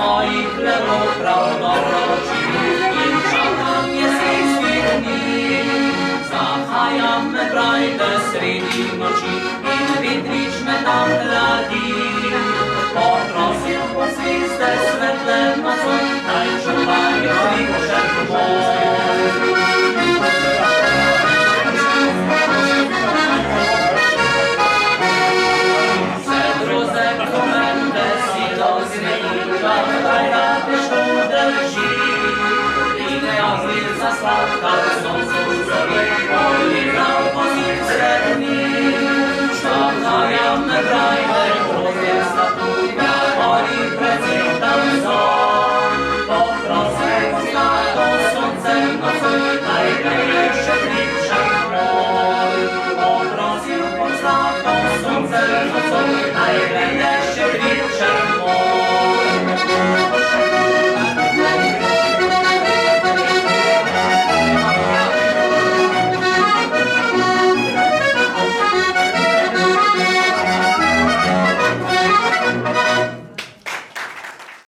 swoich lewo prawdopodobnie i czekam jest świetni. Zachajamy brajdę sredi noci i witriczne tam tladi. Potrosy poswiste svetle nocą tańczą bają i szepczą. Sladka słońcu zori, oj, grał po nich sredni. Zachajamy brajdę